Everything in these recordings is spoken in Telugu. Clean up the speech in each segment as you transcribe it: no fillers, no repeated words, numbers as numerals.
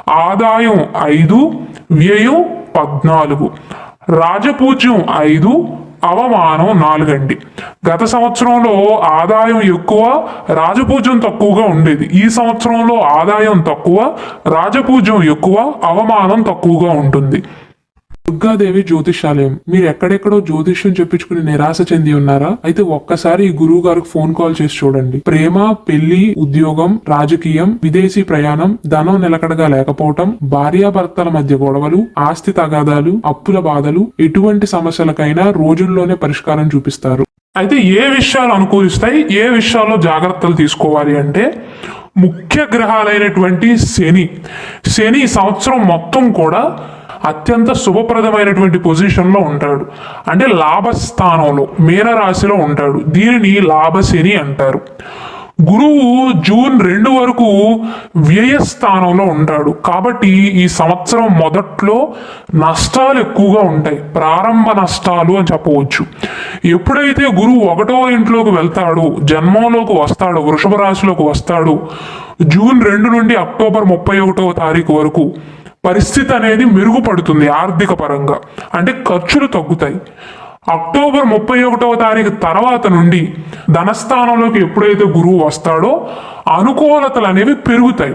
ఆదాయం 5, వ్యయం 14. రాజపూజ్యం 5, అవమానం 4 అండి. గత సంవత్సరంలో ఆదాయం ఎక్కువ, రాజపూజ్యం తక్కువగా ఉండేది. ఈ సంవత్సరంలో ఆదాయం తక్కువ, రాజపూజ్యం ఎక్కువ, అవమానం తక్కువగా ఉంటుంది. దుర్గాదేవి జ్యోతిషాలయం. మీరు ఎక్కడెక్కడో జ్యోతిష్యం చెప్పించుకుని నిరాశ చెంది ఉన్నారా? అయితే ఒక్కసారి ఈ గురువు గారికి ఫోన్ కాల్ చేసి చూడండి. ప్రేమ, పెళ్లి, ఉద్యోగం, రాజకీయం, విదేశీ ప్రయాణం, ధనం నిలకడగా లేకపోవటం, భార్యాభర్తల మధ్య గొడవలు, ఆస్తి తగాదాలు, అప్పుల బాధలు, ఎటువంటి సమస్యలకైనా రోజుల్లోనే పరిష్కారం చూపిస్తారు. అయితే ఏ విషయాలు అనుకూలిస్తాయి, ఏ విషయాల్లో జాగ్రత్తలు తీసుకోవాలి అంటే, ముఖ్య గ్రహాలైనటువంటి శని సంవత్సరం మొత్తం కూడా అత్యంత శుభప్రదమైనటువంటి పొజిషన్లో ఉంటాడు. అంటే లాభస్థానంలో, మీనరాశిలో ఉంటాడు. దీనిని లాభశని అంటారు. గురువు జూన్ 2 వరకు వ్యయస్థానంలో ఉంటాడు. కాబట్టి ఈ సంవత్సరం మొదట్లో నష్టాలు ఎక్కువగా ఉంటాయి, ప్రారంభ నష్టాలు అని చెప్పవచ్చు. ఎప్పుడైతే గురువు 1వ ఇంట్లోకి వెళ్తాడు, జన్మంలోకి వస్తాడు, వృషభ రాశిలోకి వస్తాడు, జూన్ 2 నుండి అక్టోబర్ 31వ తారీఖు వరకు పరిస్థితి అనేది మెరుగుపడుతుంది ఆర్థిక పరంగా. అంటే ఖర్చులు తగ్గుతాయి. అక్టోబర్ 31వ తారీఖు తర్వాత నుండి ధనస్థానంలోకి ఎప్పుడైతే గురువు వస్తాడో అనుకూలతలు అనేవి పెరుగుతాయి.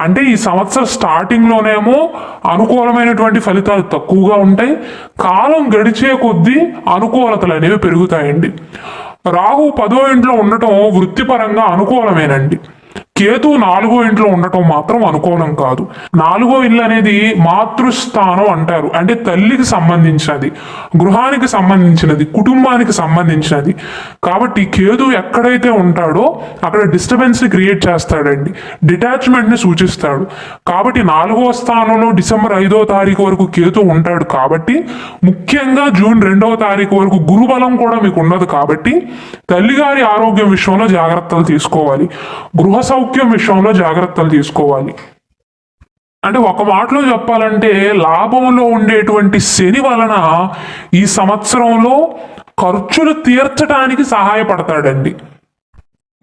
అంటే ఈ సంవత్సరం స్టార్టింగ్లోనేమో అనుకూలమైనటువంటి ఫలితాలు తక్కువగా ఉంటాయి. కాలం గడిచే కొద్దీ అనుకూలతలు అనేవి పెరుగుతాయండి. రాహు 10వ ఇంట్లో ఉండటం వృత్తిపరంగా అనుకూలమేనండి. కేతు 4వ ఇంట్లో ఉండటం మాత్రం అనుకూలం కాదు. 4వ ఇల్లు అనేది మాతృస్థానం అంటారు. అంటే తల్లికి సంబంధించినది, గృహానికి సంబంధించినది, కుటుంబానికి సంబంధించినది. కాబట్టి కేతు ఎక్కడైతే ఉంటాడో అక్కడ డిస్టర్బెన్స్ ని క్రియేట్ చేస్తాడండి, డిటాచ్మెంట్ ని సూచిస్తాడు. కాబట్టి 4వ స్థానంలో డిసెంబర్ 5వ తారీఖు వరకు కేతు ఉంటాడు. కాబట్టి ముఖ్యంగా జూన్ 2వ తారీఖు వరకు గురుబలం కూడా మీకు ఉండదు. కాబట్టి తల్లిగారి ఆరోగ్యం విషయంలో జాగ్రత్తలు తీసుకోవాలి, గృహ సౌఖ్యం విషయంలో జాగ్రత్తలు తీసుకోవాలి. అంటే ఒక మాటలో చెప్పాలంటే, లాభంలో ఉండేటువంటి శని వలన ఈ సంవత్సరంలో ఖర్చులు తీర్చడానికి సహాయపడతాడండి.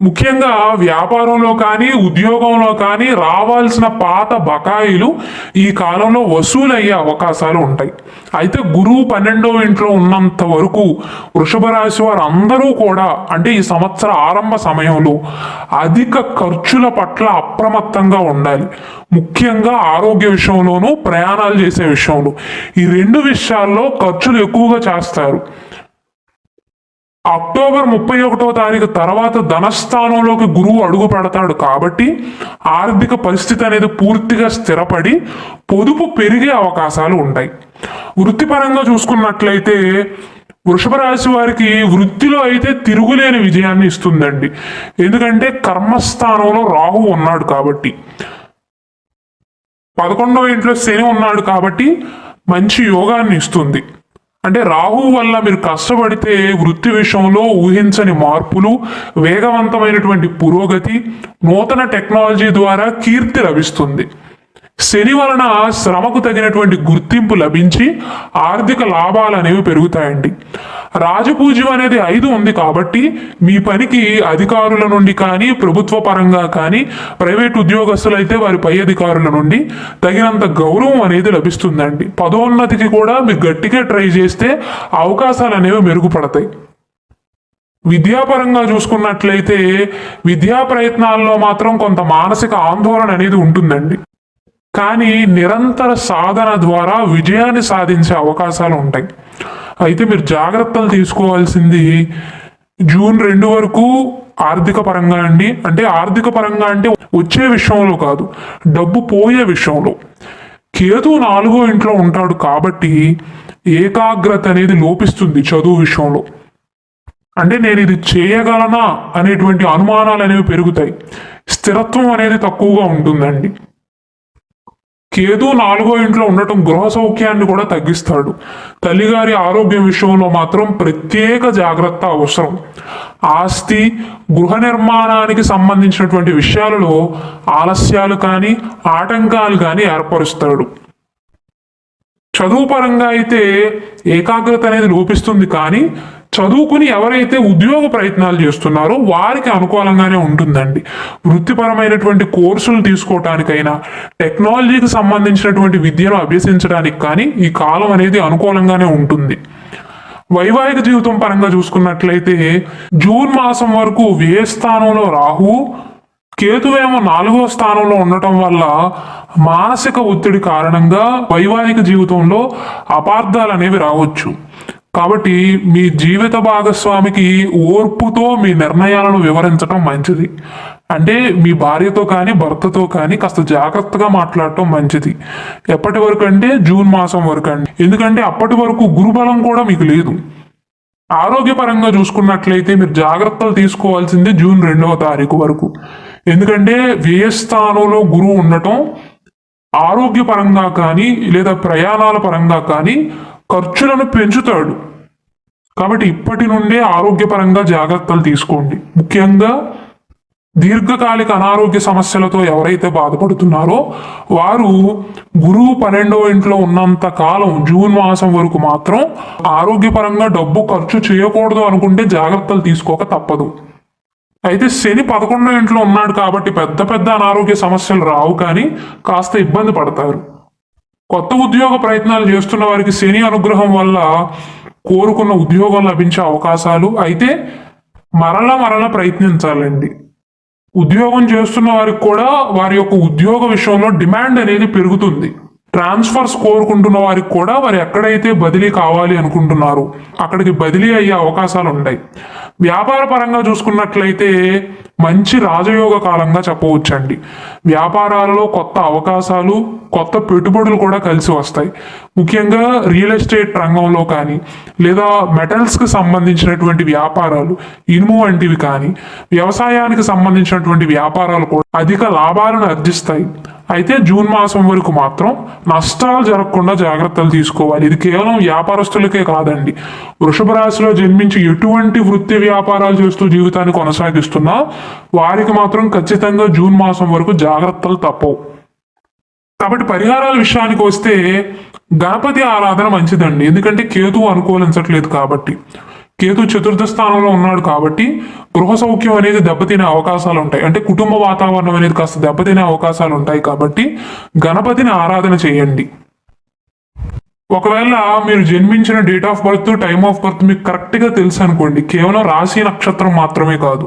ముఖ్యంగా వ్యాపారంలో కానీ ఉద్యోగంలో కానీ రావాల్సిన పాత బకాయిలు ఈ కాలంలో వసూలయ్యే అవకాశాలు ఉంటాయి. అయితే గురువు 12వ ఇంట్లో ఉన్నంత వరకు వృషభ రాశి వారు అందరూ కూడా, అంటే ఈ సంవత్సర ఆరంభ సమయంలో అధిక ఖర్చుల పట్ల అప్రమత్తంగా ఉండాలి. ముఖ్యంగా ఆరోగ్య విషయంలోనూ ప్రయాణాలు చేసే విషయంలో ఈ 2 విషయాల్లో ఖర్చులు ఎక్కువగా చేస్తారు. అక్టోబర్ 31వ తారీఖు తర్వాత ధనస్థానంలోకి గురువు అడుగు పెడతాడు. కాబట్టి ఆర్థిక పరిస్థితి అనేది పూర్తిగా స్థిరపడి పొదుపు పెరిగే అవకాశాలు ఉంటాయి. వృత్తిపరంగా చూసుకున్నట్లయితే వృషభ రాశి వారికి వృత్తిలో అయితే తిరుగులేని విజయాన్ని ఇస్తుందండి. ఎందుకంటే కర్మస్థానంలో రాహు ఉన్నాడు కాబట్టి, 11వ ఇంట్లో శని ఉన్నాడు కాబట్టి మంచి యోగాన్ని ఇస్తుంది. అంటే రాహు వల్ల మీరు కష్టపడితే వృత్తి విషయంలో ఊహించని మార్పులు, వేగవంతమైనటువంటి పురోగతి, నూతన టెక్నాలజీ ద్వారా కీర్తి లభిస్తుంది. శని వలన శ్రమకు తగినటువంటి గుర్తింపు లభించి ఆర్థిక లాభాలు అనేవి పెరుగుతాయండి. రాజపూజ్యం అనేది 5 ఉంది కాబట్టి మీ పనికి అధికారుల నుండి కానీ, ప్రభుత్వ పరంగా కానీ, ప్రైవేట్ ఉద్యోగస్తులైతే వారి పై అధికారుల నుండి తగినంత గౌరవం అనేది లభిస్తుందండి. పదోన్నతికి కూడా మీరు గట్టిగా ట్రై చేస్తే అవకాశాలు అనేవి మెరుగుపడతాయి. విద్యాపరంగా చూసుకున్నట్లయితే విద్యా ప్రయత్నాల్లో మాత్రం కొంత మానసిక ఆందోళన అనేది ఉంటుందండి. కానీ నిరంతర సాధన ద్వారా విజయాన్ని సాధించే అవకాశాలు ఉంటాయి. అయితే మీరు జాగ్రత్తలు తీసుకోవాల్సింది జూన్ 2 వరకు ఆర్థిక పరంగా అండి. అంటే ఆర్థిక పరంగా అంటే వచ్చే విషయంలో కాదు, డబ్బు పోయే విషయంలో. కేతు 4వ ఇంట్లో ఉంటాడు కాబట్టి ఏకాగ్రత అనేది లోపిస్తుంది చదువు విషయంలో. అంటే నేను ఇది చేయగలనా అనేటువంటి అనుమానాలు అనేవి పెరుగుతాయి. స్థిరత్వం అనేది తక్కువగా ఉంటుందండి. కేతు 4వ ఇంట్లో ఉండటం గృహ సౌఖ్యాన్ని కూడా తగ్గిస్తాడు. తల్లిగారి ఆరోగ్యం విషయంలో మాత్రం ప్రత్యేక జాగ్రత్త అవసరం. ఆస్తి, గృహ నిర్మాణానికి సంబంధించినటువంటి విషయాలలో ఆలస్యాలు కానీ, ఆటంకాలు కానీ ఏర్పరుస్తాడు. చదువు పరంగా అయితే ఏకాగ్రత అనేది లోపిస్తుంది, కానీ చదువుకుని ఎవరైతే ఉద్యోగ ప్రయత్నాలు చేస్తున్నారో వారికి అనుకూలంగానే ఉంటుందండి. వృత్తిపరమైనటువంటి కోర్సులు తీసుకోవటానికైనా టెక్నాలజీకి సంబంధించినటువంటి విద్యను అభ్యసించడానికి కానీ ఈ కాలం అనేది అనుకూలంగానే ఉంటుంది. వైవాహిక జీవితం పరంగా చూసుకున్నట్లయితే జూన్ మాసం వరకు వ్యయ స్థానంలో రాహు, కేతువేమో 4వ స్థానంలో ఉండటం వల్ల మానసిక ఒత్తిడి కారణంగా వైవాహిక జీవితంలో అపార్థాలు అనేవి రావచ్చు. కాబట్టి మీ జీవిత భాగస్వామికి ఓర్పుతో మీ నిర్ణయాలను వివరించడం మంచిది. అంటే మీ భార్యతో కానీ భర్తతో కానీ కాస్త జాగ్రత్తగా మాట్లాడటం మంచిది. ఎప్పటి వరకు అంటే జూన్ మాసం వరకు అండి. ఎందుకంటే అప్పటి వరకు గురుబలం కూడా మీకు లేదు. ఆరోగ్యపరంగా చూసుకున్నట్లయితే మీరు జాగ్రత్తలు తీసుకోవాల్సింది జూన్ 2వ తారీఖు వరకు. ఎందుకంటే వ్యయస్థానంలో గురువు ఉండటం ఆరోగ్యపరంగా కానీ లేదా ప్రయాణాల పరంగా కానీ ఖర్చులను పెంచుతాడు. కాబట్టి ఇప్పటి నుండే ఆరోగ్యపరంగా జాగ్రత్తలు తీసుకోండి. ముఖ్యంగా దీర్ఘకాలిక అనారోగ్య సమస్యలతో ఎవరైతే బాధపడుతున్నారో వారు గురువు 12వ ఇంట్లో ఉన్నంత కాలం జూన్ మాసం వరకు మాత్రం ఆరోగ్యపరంగా డబ్బు ఖర్చు చేయకూడదు అనుకుంటే జాగ్రత్తలు తీసుకోక తప్పదు. అయితే శని 11వ ఇంట్లో ఉన్నాడు కాబట్టి పెద్ద పెద్ద అనారోగ్య సమస్యలు రావు, కానీ కాస్త ఇబ్బంది పడతారు. కొత్త ఉద్యోగ ప్రయత్నాలు చేస్తున్న వారికి శని అనుగ్రహం వల్ల కోరుకున్న ఉద్యోగం లభించే అవకాశాలు, అయితే మరల ప్రయత్నించాలండి. ఉద్యోగం చేస్తున్న వారికి కూడా వారి యొక్క ఉద్యోగ విషయంలో డిమాండ్ అనేది పెరుగుతుంది. ట్రాన్స్ఫర్స్ కోరుకుంటున్న వారికి కూడా వారు ఎక్కడైతే బదిలీ కావాలి అనుకుంటున్నారో అక్కడికి బదిలీ అయ్యే అవకాశాలు ఉంటాయి. వ్యాపార పరంగా చూసుకున్నట్లయితే మంచి రాజయోగ కాలంగా చెప్పవచ్చండి. వ్యాపారాలలో కొత్త అవకాశాలు, కొత్త పెట్టుబడులు కూడా కలిసి వస్తాయి. ముఖ్యంగా రియల్ ఎస్టేట్ రంగంలో కానీ లేదా మెటల్స్కి సంబంధించినటువంటి వ్యాపారాలు, ఇనుము వంటివి కానీ, వ్యవసాయానికి సంబంధించినటువంటి వ్యాపారాలు కూడా అధిక లాభాలను ఆర్జిస్తాయి. అయితే జూన్ మాసం వరకు మాత్రం నష్టాలు జరగకుండా జాగ్రత్తలు తీసుకోవాలి. ఇది కేవలం వ్యాపారస్తులకే కాదండి. వృషభ రాశిలో జన్మించి ఎటువంటి వృత్తి వ్యాపారాలు చేస్తూ జీవితాన్ని కొనసాగిస్తున్నా వారికి మాత్రం ఖచ్చితంగా జూన్ మాసం వరకు జాగ్రత్తలు తప్పవు. కాబట్టి పరిహారాల విషయానికి వస్తే గణపతి ఆరాధన మంచిదండి. ఎందుకంటే కేతువు అనుకూలించట్లేదు కాబట్టి, కేతు 4వ స్థానంలో ఉన్నాడు కాబట్టి గృహ సౌఖ్యం అనేది దెబ్బతినే అవకాశాలు ఉంటాయి. అంటే కుటుంబ వాతావరణం అనేది కాస్త దెబ్బతినే అవకాశాలు ఉంటాయి. కాబట్టి గణపతిని ఆరాధన చేయండి. ఒకవేళ మీరు జన్మించిన date of birth, time of birth మీకు కరెక్ట్గా తెలుసు అనుకోండి, కేవలం రాశి నక్షత్రం మాత్రమే కాదు,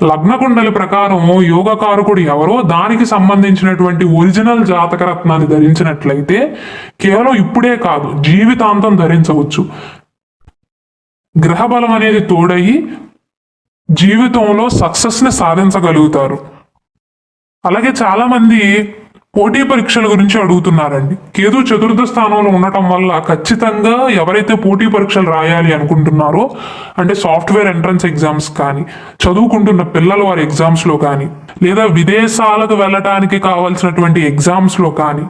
లగ్న కుండలి ప్రకారం యోగకారకుడు ఎవరో దానికి సంబంధించినటువంటి ఒరిజినల్ జాతకరత్నాన్ని ధరించినట్లయితే కేవలం ఇప్పుడే కాదు జీవితాంతం ధరించవచ్చు. గ్రహబలం అనేది తోడయి జీవితంలో సక్సెస్ని సాధించగలుగుతారు. అలాగే చాలామంది పోటీ పరీక్షల గురించి అడుగుతున్నారండి. కేతు 4వ స్థానంలో ఉండటం వల్ల ఖచ్చితంగా ఎవరైతే పోటీ పరీక్షలు రాయాలి అనుకుంటున్నారో, అంటే సాఫ్ట్వేర్ ఎంట్రన్స్ ఎగ్జామ్స్ కానీ, చదువుకుంటున్న పిల్లలు వారి ఎగ్జామ్స్లో కానీ, లేదా విదేశాలకు వెళ్ళటానికి కావాల్సినటువంటి ఎగ్జామ్స్లో కానీ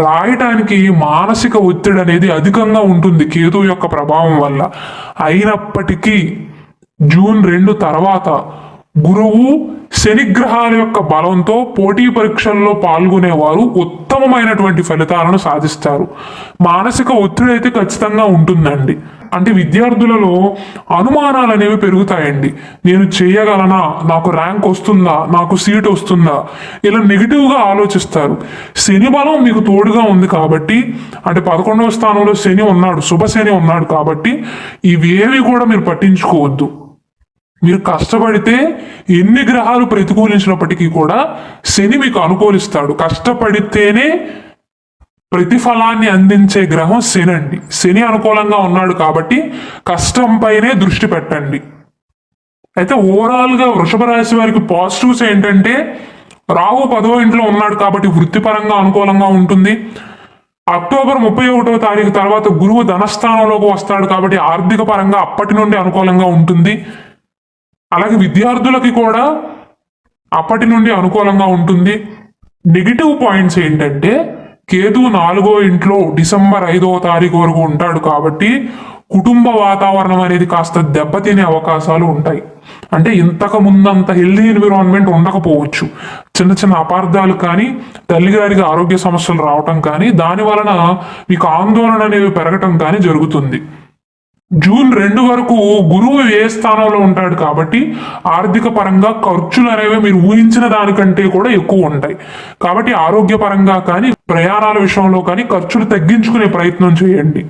రాయటానికి మానసిక ఒత్తిడి అనేది అధికంగా ఉంటుంది కేతువు యొక్క ప్రభావం వల్ల. అయినప్పటికీ జూన్ 2 తర్వాత గురువు, శనిగ్రహాల యొక్క బలంతో పోటీ పరీక్షల్లో పాల్గొనేవారు ఉత్తమమైనటువంటి ఫలితాలను సాధిస్తారు. మానసిక ఒత్తిడి అయితే ఖచ్చితంగా ఉంటుందండి. అంటే విద్యార్థులలో అనుమానాలు అనేవి పెరుగుతాయండి. నేను చేయగలనా, నాకు ర్యాంక్ వస్తుందా, నాకు సీట్ వస్తుందా, ఇలా నెగిటివ్గా ఆలోచిస్తారు. శని బలం మీకు తోడుగా ఉంది కాబట్టి, అంటే 11వ స్థానంలో శని ఉన్నాడు, శుభ శని ఉన్నాడు కాబట్టి ఇవేవి కూడా మీరు పట్టించుకోవద్దు. మీరు కష్టపడితే ఎన్ని గ్రహాలు ప్రతికూలించినప్పటికీ కూడా శని మీకు అనుకూలిస్తాడు. కష్టపడితేనే ప్రతిఫలాన్ని అందించే గ్రహం శని అండి. శని అనుకూలంగా ఉన్నాడు కాబట్టి కష్టంపైనే దృష్టి పెట్టండి. అయితే ఓవరాల్గా వృషభ రాశి వారికి పాజిటివ్స్ ఏంటంటే రాహు 10వ ఇంట్లో ఉన్నాడు కాబట్టి వృత్తిపరంగా అనుకూలంగా ఉంటుంది. అక్టోబర్ 31వ తారీఖు తర్వాత గురువు ధనస్థానంలోకి వస్తాడు కాబట్టి ఆర్థిక పరంగా అప్పటి నుండి అనుకూలంగా ఉంటుంది. అలాగే విద్యార్థులకి కూడా అప్పటి నుండి అనుకూలంగా ఉంటుంది. నెగిటివ్ పాయింట్స్ ఏంటంటే కేతువు 4వ ఇంట్లో డిసెంబర్ 5వ తారీఖు వరకు ఉంటాడు కాబట్టి కుటుంబ వాతావరణం అనేది కాస్త దెబ్బతినే అవకాశాలు ఉంటాయి. అంటే ఇంతకు ముందంత హెల్దీ ఎన్విరాన్మెంట్ ఉండకపోవచ్చు. చిన్న చిన్న అపార్థాలు కానీ, తల్లిగారికి ఆరోగ్య సమస్యలు రావటం కానీ, దాని వలన మీకు ఆందోళన అనేవి పెరగటం కానీ జరుగుతుంది. జూన్ 2 వరకు గురువు ఏ స్థానంలో ఉంటాడు కాబట్టి ఆర్థిక పరంగా ఖర్చులు అనేవి మీరు ఊహించిన దానికంటే కూడా ఎక్కువ ఉంటాయి. కాబట్టి ఆరోగ్యపరంగా కానీ ప్రయాణాల విషయంలో కానీ ఖర్చులు తగ్గించుకునే ప్రయత్నం చేయండి.